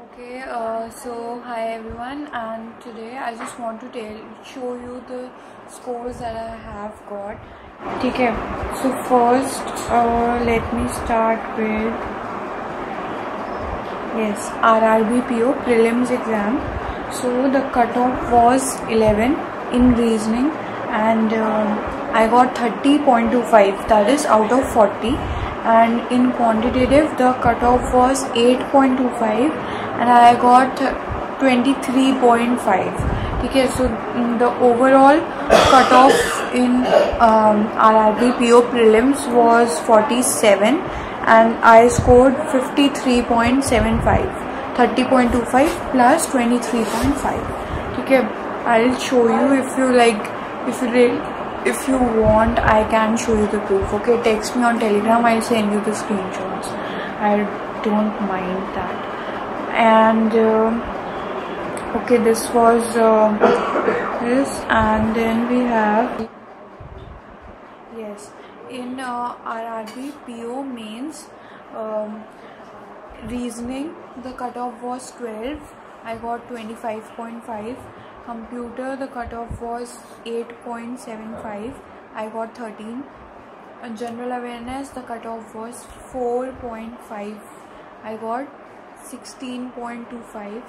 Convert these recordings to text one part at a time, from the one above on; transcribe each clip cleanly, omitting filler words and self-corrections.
Okay, so hi everyone, and today I just want to show you the scores that I have got. Okay, so first let me start with RRB PO prelims exam. So the cutoff was 11 in reasoning, and I got 30.25, that is out of 40. And in quantitative the cutoff was 8.25 and I got 23.5. Okay, so the overall cutoff in RRB PO prelims was 47 and I scored 53.75, 30.25 plus 23.5. Okay, I'll show you if you like. If you want, I can show you the proof. Okay, text me on Telegram, I'll send you the screenshots. I don't mind that. And okay, this was this, and then we have in RRB PO mains reasoning the cutoff was 12. I got 25.5. Computer the cutoff was 8.75. I got 13. General awareness the cutoff was 4.5. I got 16.25.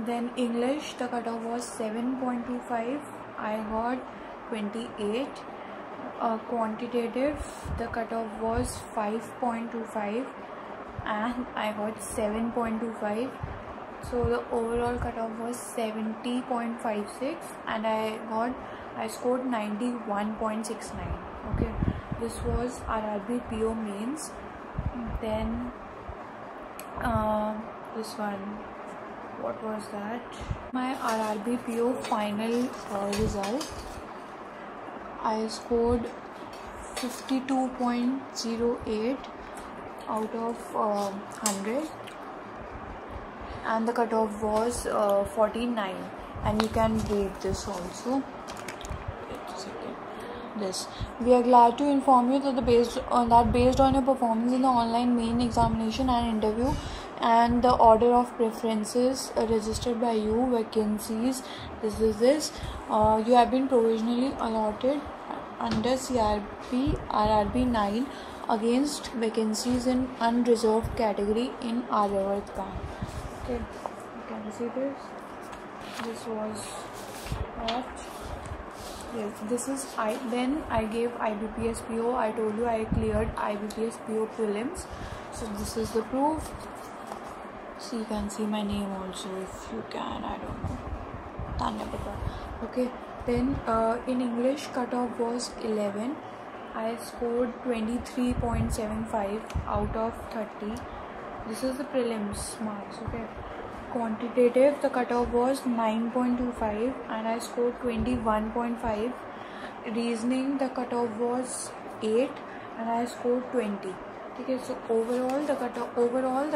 Then English the cutoff was 7.25. I got 28. Quantitative the cutoff was 5.25 and I got 7.25. So the overall cutoff was 70.56 and I scored 91.69. Okay, this was RRB PO mains. Then this one, what was that? My RRB PO final result, I scored 52.08 out of 100. And the cutoff was 49, and you can read this also. We are glad to inform you that based on your performance in the online main examination and interview and the order of preferences registered by you, vacancies, you have been provisionally allotted under CRP RRB 9 against vacancies in unreserved category in Aryavart Bank. Okay, you can see this. This was what? Yes, this is then I gave IBPS PO. I told you I cleared IBPS PO prelims. So this is the proof. So you can see my name also if you can. I don't know. Tanya Batra. Okay. Then in English cutoff was 11. I scored 23.75 out of 30. This is the prelims marks. Okay. Quantitative the cutoff was 9.25 and I scored 21.5. Reasoning the cutoff was 8 and I scored 20. Okay, so overall the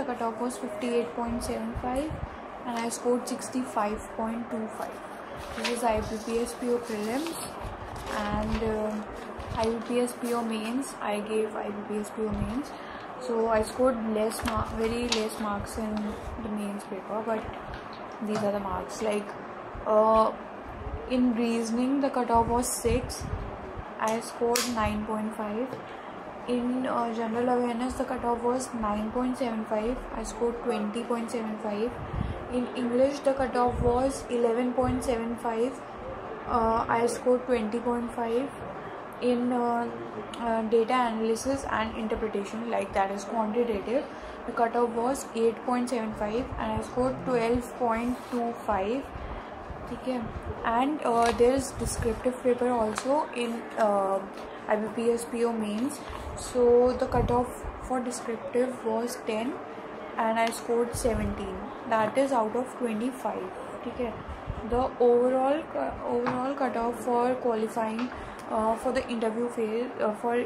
cutoff was 58.75 and I scored 65.25. This is IBPS PO prelims. And IBPS PO mains, I gave IBPS PO mains. So I scored very less marks in the mains paper, but these are the marks. Like in reasoning the cutoff was 6. I scored 9.5. In general awareness the cutoff was 9.75. I scored 20.75. In English the cutoff was 11.75. I scored 20.5. In data analysis and interpretation, like that is quantitative, the cutoff was 8.75 and I scored 12.25. Okay, and there is descriptive paper also in IBPS PO mains. So the cutoff for descriptive was 10 and I scored 17, that is out of 25. Okay, the overall cutoff for qualifying for the interview phase, for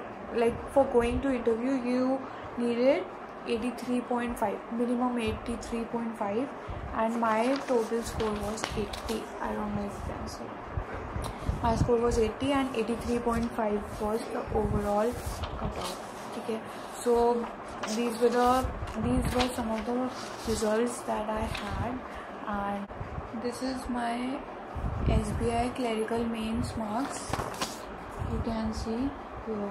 going to interview, you needed 83.5, minimum 83.5, and my total score was 80. I don't know if you can see. My score was 80 and 83.5 was the overall cutoff. Okay, So these were some of the results that I had, and this is my SBI clerical mains marks. You can see here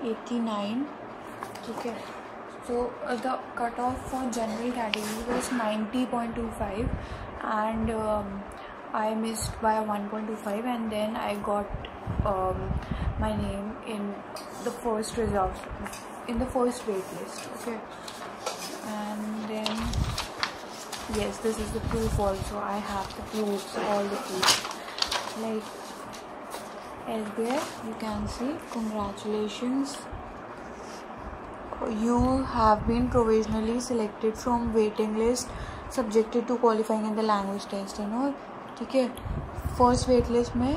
89. Okay, so the cutoff for general category was 90.25, and I missed by 1.25, and then I got my name in the first result, in the first wait list. Okay, and then yes, this is the proof also. I have the proofs, all the proofs. Like SBI, you can see, congratulations, you have been provisionally selected from waiting list subjected to qualifying in the language test and all. ठीक है, first wait list में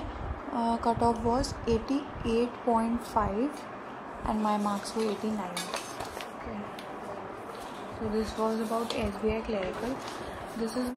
cut off was 88.5 and my marks were 89. Okay, so this was about SBI clerical. This is